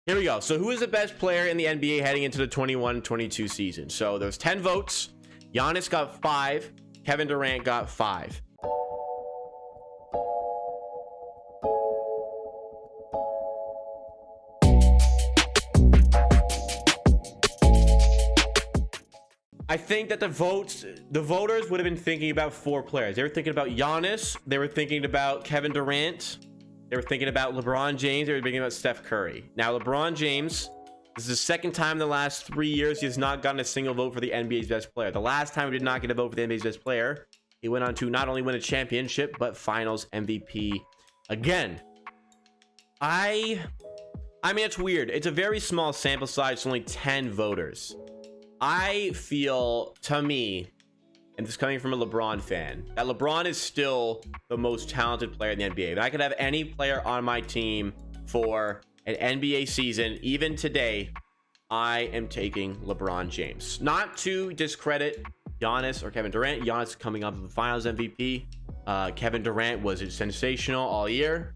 Here we go. So who is the best player in the NBA heading into the 21-22 season? So there's 10 votes. Giannis got 5. Kevin Durant got 5. I think that the voters would have been thinking about 4 players. They were thinking about Giannis. They were thinking about Kevin Durant. They were thinking about LeBron James. They were thinking about Steph Curry. Now, LeBron James, this is the second time in the last 3 years he has not gotten a single vote for the NBA's best player. The last time he did not get a vote for the NBA's best player, he went on to not only win a championship, but finals MVP again. I mean, it's weird. It's a very small sample size. It's only 10 voters. I feel, to me, and this is coming from a LeBron fan, that LeBron is still the most talented player in the NBA. If I could have any player on my team for an NBA season, even today, I am taking LeBron James. Not to discredit Giannis or Kevin Durant. Giannis coming up with the finals MVP. Kevin Durant was sensational all year.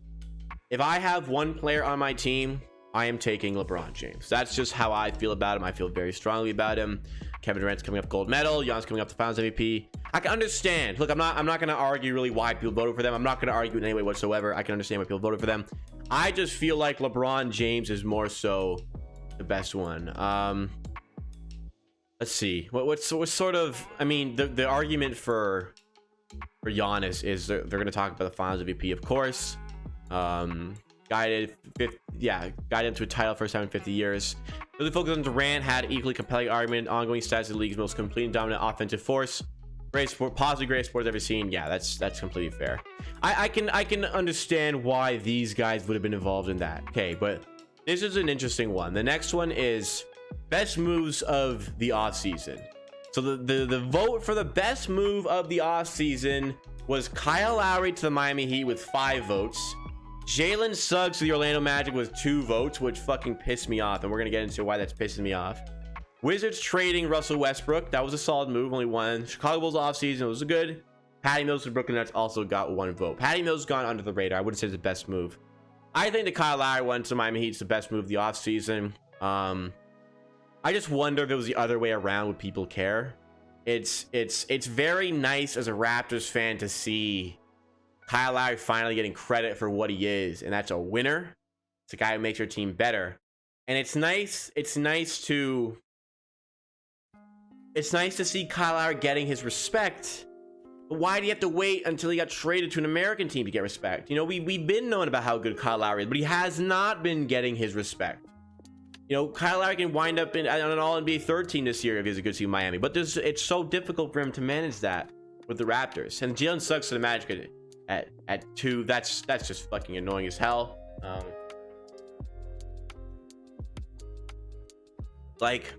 If I have one player on my team, I am taking LeBron James. That's just how I feel about him. I feel very strongly about him. Kevin Durant's coming up gold medal. Giannis coming up the finals MVP. I can understand. Look, I'm not going to argue really why people voted for them. I'm not going to argue in any way whatsoever. I can understand why people voted for them. I just feel like LeBron James is more so the best one. Let's see. What's sort of, I mean, the argument for Giannis is they're going to talk about the finals MVP, of course. Guided into a title first time in 50 years. Really focused on Durant, had equally compelling argument, ongoing stats of the league's most complete and dominant offensive force. Great sport, possibly greatest sport I've ever seen. Yeah, that's completely fair. I can understand why these guys would have been involved in that. Okay, but this is an interesting one. The next one is best moves of the offseason. So the vote for the best move of the offseason was Kyle Lowry to the Miami Heat with 5 votes. Jalen Suggs to the Orlando Magic with 2 votes, which fucking pissed me off, and we're gonna get into why that's pissing me off. Wizards trading Russell Westbrook, that was a solid move, only 1. Chicago Bulls offseason was good. Patty Mills to Brooklyn Nets also got 1 vote. Patty Mills gone under the radar. I wouldn't say it's the best move. I think the Kyle Lowry one to Miami Heat's the best move of the offseason. I just wonder if it was the other way around, would people care? It's very nice as a Raptors fan to see Kyle Lowry finally getting credit for what he is, and that's a winner. It's a guy who makes your team better, and it's nice to see Kyle Lowry getting his respect. But why do you have to wait until he got traded to an American team to get respect? You know, we've been knowing about how good Kyle Lowry is, but he has not been getting his respect. You know, Kyle Lowry can wind up on an All-NBA third team this year if he has a good team in Miami, but it's so difficult for him to manage that with the Raptors. And Jalen Suggs to the Magic at 2, that's just fucking annoying as hell. Like,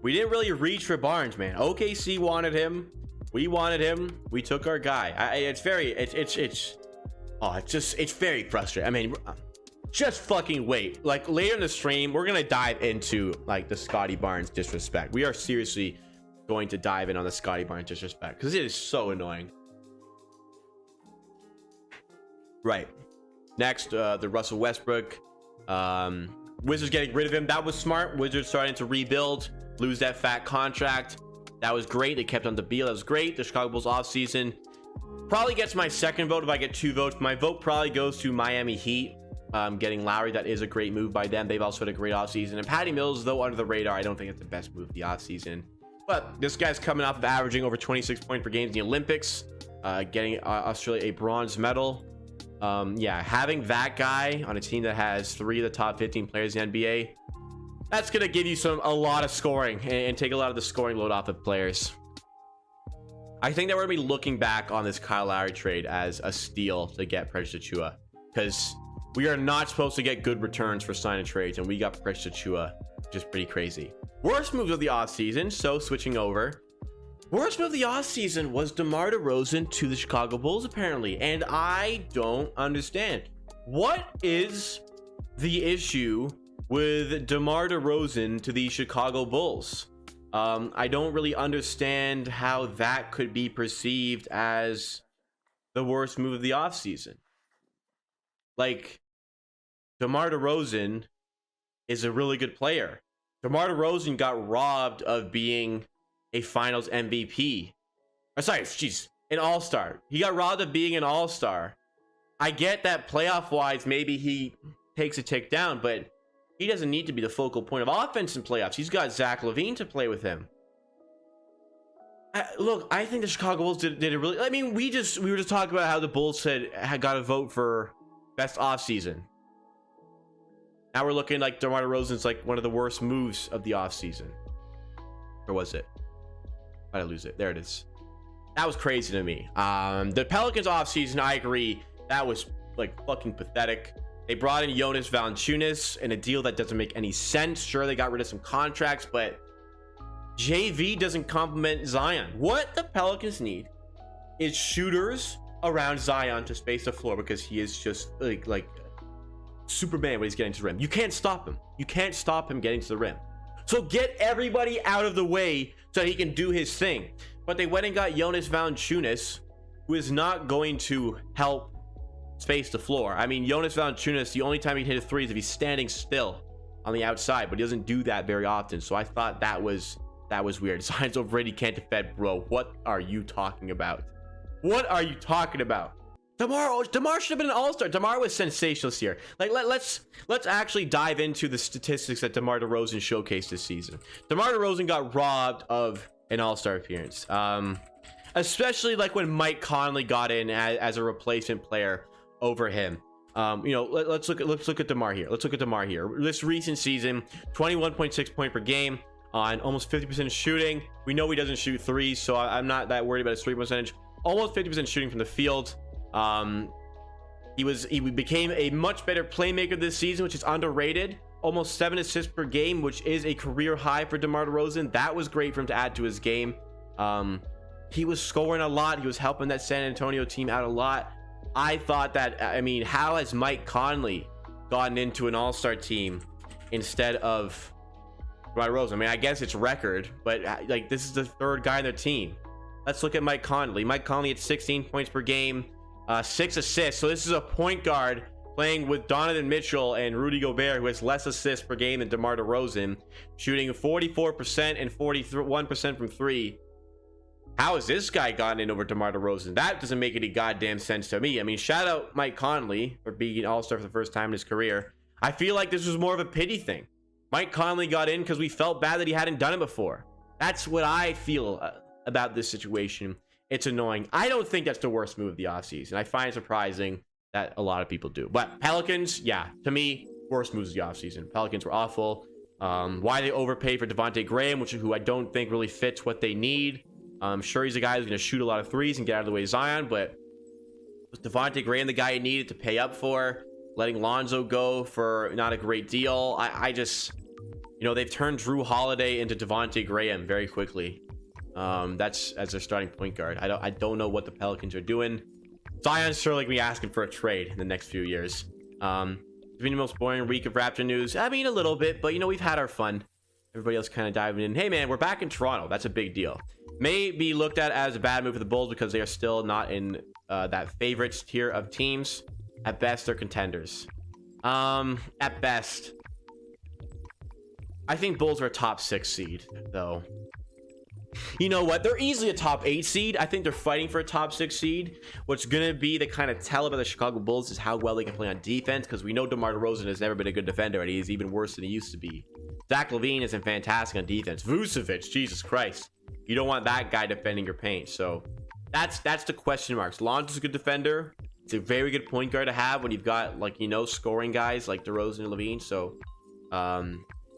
we didn't really reach for Barnes, man. OKC wanted him, we wanted him, we took our guy. It's very frustrating. I mean, just fucking wait. Like, later in the stream, we're gonna dive into like the Scottie Barnes disrespect. We are seriously going to dive in on the Scottie Barnes disrespect because it is so annoying. Right. Next, the Russell Westbrook. Wizards getting rid of him. That was smart. Wizards starting to rebuild, lose that fat contract. That was great. They kept on the Beal. That was great. The Chicago Bulls offseason probably gets my second vote if I get 2 votes. My vote probably goes to Miami Heat. Getting Lowry, that is a great move by them. They've also had a great offseason. And Patty Mills, though under the radar, I don't think it's the best move of the offseason. But this guy's coming off of averaging over 26 points per game in the Olympics, getting Australia a bronze medal. Yeah, having that guy on a team that has 3 of the top 15 players in the NBA, that's gonna give you a lot of scoring and take a lot of the scoring load off of players. I think that we're gonna be looking back on this Kyle Lowry trade as a steal to get Precious Achiuwa, because we are not supposed to get good returns for signing trades, and we got Precious Achiuwa, which is pretty crazy. Worst moves of the offseason, so switching over. Worst move of the offseason was DeMar DeRozan to the Chicago Bulls, apparently, and I don't understand. What is the issue with DeMar DeRozan to the Chicago Bulls? I don't really understand how that could be perceived as the worst move of the offseason. Like, DeMar DeRozan is a really good player. DeMar DeRozan got robbed of being a Finals MVP. Oh, sorry, jeez, an All-Star. He got robbed of being an All-Star. I get that playoff-wise, maybe he takes a tick down, but he doesn't need to be the focal point of offense in playoffs. He's got Zach LaVine to play with him. Look, I think the Chicago Bulls did it really. I mean, we were just talking about how the Bulls had got a vote for best offseason. Now we're looking like DeMar DeRozan's like one of the worst moves of the offseason. Or was it? Why did I lose it? There it is. That was crazy to me. The Pelicans offseason, I agree, that was like fucking pathetic. They brought in Jonas Valanciunas in a deal that doesn't make any sense. Sure, they got rid of some contracts, but JV doesn't complement Zion. What the Pelicans need is shooters around Zion to space the floor, because he is just like Superman when he's getting to the rim. You can't stop him. You can't stop him getting to the rim. So get everybody out of the way so he can do his thing. But they went and got Jonas Valanciunas, who is not going to help space the floor. I mean, Jonas Valanciunas, the only time he can hit a three is if he's standing still on the outside, but he doesn't do that very often. So I thought that was weird. Zion's already can't defend, bro. What are you talking about? What are you talking about? DeMar should have been an all-star. DeMar was sensational this year. Like, let's actually dive into the statistics that DeMar DeRozan showcased this season. DeMar DeRozan got robbed of an all-star appearance, especially like when Mike Conley got in as a replacement player over him. You know, let's look at DeMar here. Let's look at DeMar here. This recent season, 21.6 points per game on almost 50% shooting. We know he doesn't shoot threes, so I'm not that worried about his three percentage. Almost 50% shooting from the field. He became a much better playmaker this season, which is underrated. Almost 7 assists per game, which is a career high for DeMar DeRozan. That was great for him to add to his game. He was scoring a lot. He was helping that San Antonio team out a lot. I thought that, I mean, how has Mike Conley gotten into an all-star team instead of DeMar DeRozan? I mean, I guess it's record, but like, this is the third guy on their team. Let's look at Mike Conley. Mike Conley at 16 points per game, 6 assists. So this is a point guard playing with Donovan Mitchell and Rudy Gobert, who has less assists per game than DeMar DeRozan, shooting 44% and 41% from three. How has this guy gotten in over DeMar DeRozan? That doesn't make any goddamn sense to me. I mean, shout out Mike Conley for being an all-star for the first time in his career. I feel like this was more of a pity thing. Mike Conley got in because we felt bad that he hadn't done it before. That's what I feel about this situation. It's annoying. I don't think that's the worst move of the offseason. I find it surprising that a lot of people do. But Pelicans, yeah, to me, worst moves of the offseason. Pelicans were awful. Why they overpay for Devontae Graham, who I don't think really fits what they need. I'm sure he's a guy who's going to shoot a lot of threes and get out of the way of Zion, but was Devontae Graham the guy he needed to pay up for? Letting Lonzo go for not a great deal. I just, you know, they've turned Drew Holiday into Devontae Graham very quickly. That's as their starting point guard. I don't know what the Pelicans are doing. Zion's certainly gonna be asking for a trade in the next few years. It's been the most boring week of Raptor news. I mean, a little bit, but you know, we've had our fun. Everybody else kind of diving in. Hey man, we're back in Toronto. That's a big deal. May be looked at as a bad move for the Bulls because they are still not in that favorites tier of teams. At best, they're contenders. At best, I think Bulls are a top 6 seed, though. You know what? They're easily a top 8 seed. I think they're fighting for a top 6 seed. What's going to be the kind of tell about the Chicago Bulls is how well they can play on defense, because we know DeMar DeRozan has never been a good defender, and he's even worse than he used to be. Zach LaVine isn't fantastic on defense. Vucevic, Jesus Christ. You don't want that guy defending your paint. So that's the question marks. Lonzo's a good defender. It's a very good point guard to have when you've got, like, you know, scoring guys like DeRozan and LaVine. So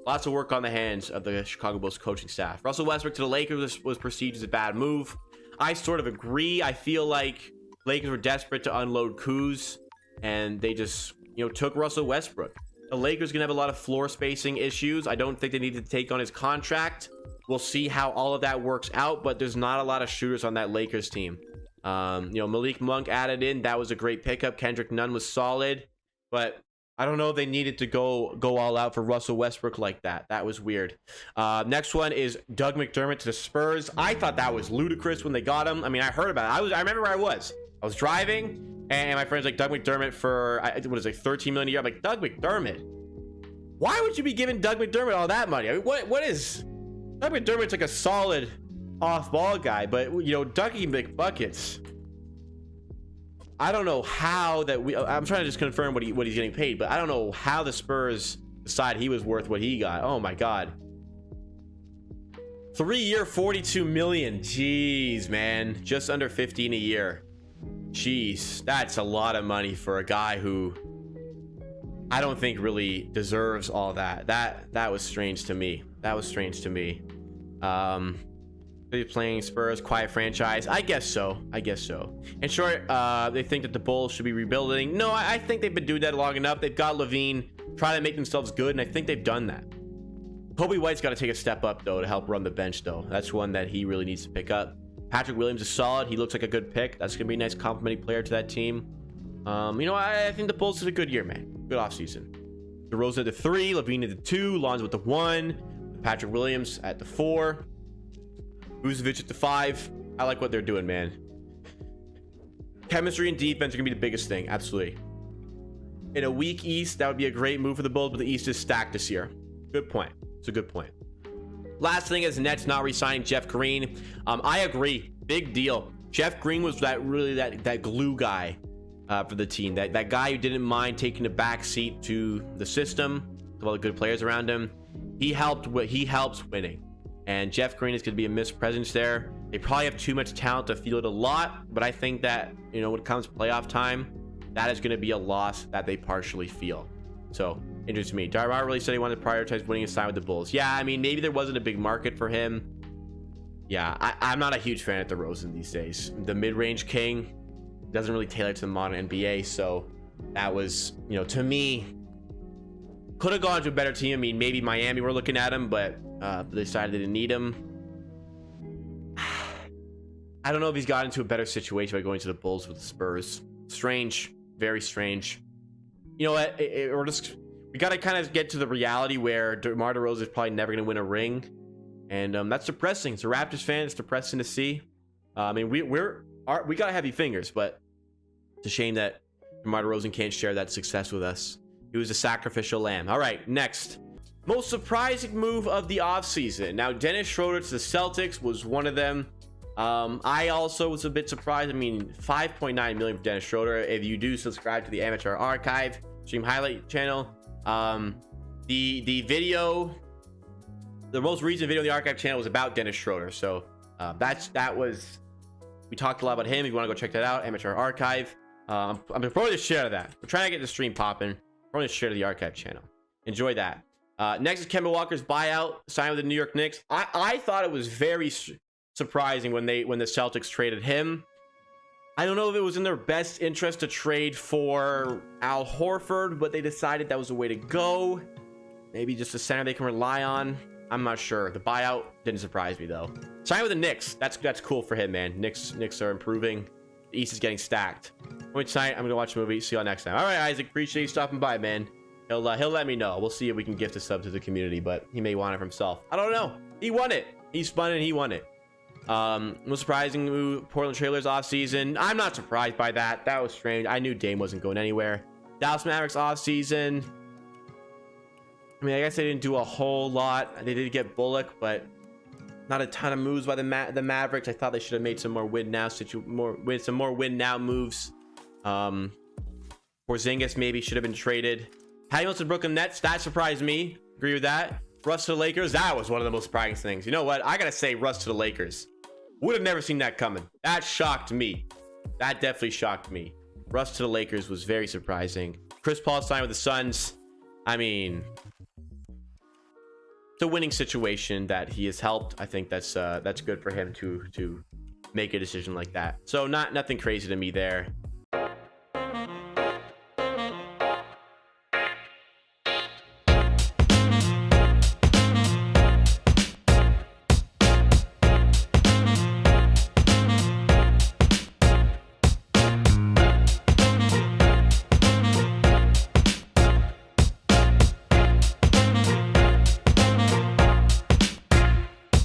lots of work on the hands of the Chicago Bulls coaching staff. Russell Westbrook to the Lakers was perceived as a bad move. I sort of agree. I feel like Lakers were desperate to unload Kuz, and they just, you know, took Russell Westbrook. The Lakers gonna have a lot of floor spacing issues. I don't think they need to take on his contract. We'll see how all of that works out, but there's not a lot of shooters on that Lakers team. You know, Malik Monk added in. That was a great pickup. Kendrick Nunn was solid, but I don't know if they needed to go all out for Russell Westbrook like that. That was weird. Next one is Doug McDermott to the Spurs. I thought that was ludicrous when they got him. I mean, I heard about it. I remember where I was. I was driving, and my friend's like, Doug McDermott for, what is it, $13 million a year? I'm like, Doug McDermott? Why would you be giving Doug McDermott all that money? I mean, what is Doug McDermott's like a solid off-ball guy, but you know, Doug can make buckets. I don't know how that I'm trying to just confirm what he's getting paid, but I don't know how the Spurs decide he was worth what he got. Oh my god. 3-year, 42 million. Jeez, man. Just under 15 a year. Jeez, that's a lot of money for a guy who I don't think really deserves all that. That was strange to me. That was strange to me. Playing Spurs, quiet franchise. I guess so. I guess so. In short, they think that the Bulls should be rebuilding. No, I think they've been doing that long enough. They've got Levine trying to make themselves good, and I think they've done that. Kobe White's got to take a step up, though, to help run the bench, though. That's one that he really needs to pick up. Patrick Williams is solid. He looks like a good pick. That's going to be a nice complimenting player to that team. You know, I think the Bulls did a good year, man. Good offseason. DeRozan at the 3, Levine at the 2, Lonzo at the 1, Patrick Williams at the 4, Vucevic at the 5. I like what they're doing, man. Chemistry and defense are going to be the biggest thing. Absolutely. In a weak East, that would be a great move for the Bulls, but the East is stacked this year. Good point. It's a good point. Last thing is Nets not re-signing Jeff Green. I agree. Big deal. Jeff Green was that glue guy for the team. That guy who didn't mind taking a back seat to the system, with all the good players around him. He helps winning. And Jeff Green is going to be a missed presence there. They probably have too much talent to field a lot, but I think that, you know, when it comes to playoff time, that is going to be a loss that they partially feel. So, interesting to me. Darvon really said he wanted to prioritize winning his time with the Bulls. Yeah, I mean, maybe there wasn't a big market for him. Yeah, I'm not a huge fan of DeRozan these days. The mid-range king doesn't really tailor to the modern NBA, so that was, you know, to me, could have gone to a better team. I mean, maybe Miami were looking at him, but they decided they didn't need him. I don't know if he's got into a better situation by going to the Bulls with the Spurs. Strange, very strange. You know what? We got to kind of get to the reality where DeMar DeRozan is probably never going to win a ring, and that's depressing. As a Raptors fan, it's depressing to see. I mean, we got heavy fingers, but it's a shame that DeMar DeRozan can't share that success with us. He was a sacrificial lamb. All right, next. Most surprising move of the offseason. Now, Dennis Schroeder to the Celtics was one of them. I also was a bit surprised. I mean, $5.9 million for Dennis Schroeder. If you do subscribe to the Amateur Archive stream highlight channel, the video, the most recent video on the Archive channel was about Dennis Schroeder. So that was, we talked a lot about him. If you want to go check that out, Amateur Archive. I'm probably to share that. We're trying to get the stream popping. Probably to share to the Archive channel. Enjoy that. Next is Kemba Walker's buyout, signed with the New York Knicks. I thought it was very surprising when the Celtics traded him. I don't know if it was in their best interest to trade for Al Horford, but they decided that was the way to go. Maybe just a center they can rely on. I'm not sure. The buyout didn't surprise me though. Signed with the Knicks. That's cool for him, man. Knicks are improving. The East is getting stacked. Tonight I'm gonna watch a movie. See y'all next time. All right, Isaac. Appreciate you stopping by, man. He'll let me know. We'll see if we can gift a sub to the community, but he may want it for himself. I don't know. He won it. He spun it. He won it. Most surprising move, Portland Trailers off season. I'm not surprised by that. That was strange. I knew Dame wasn't going anywhere. Dallas Mavericks off season. I mean, I guess they didn't do a whole lot. They did get Bullock, but not a ton of moves by the Mavericks. I thought they should have made some more win now win now moves. Porzingis maybe should have been traded. Patty Mills to Brooklyn Nets. That surprised me. Agree with that. Russ to the Lakers. That was one of the most surprising things. You know what? I gotta say, Russ to the Lakers. Would have never seen that coming. That shocked me. That definitely shocked me. Russ to the Lakers was very surprising. Chris Paul signed with the Suns. I mean, it's a winning situation that he has helped. I think that's good for him to make a decision like that. So nothing crazy to me there.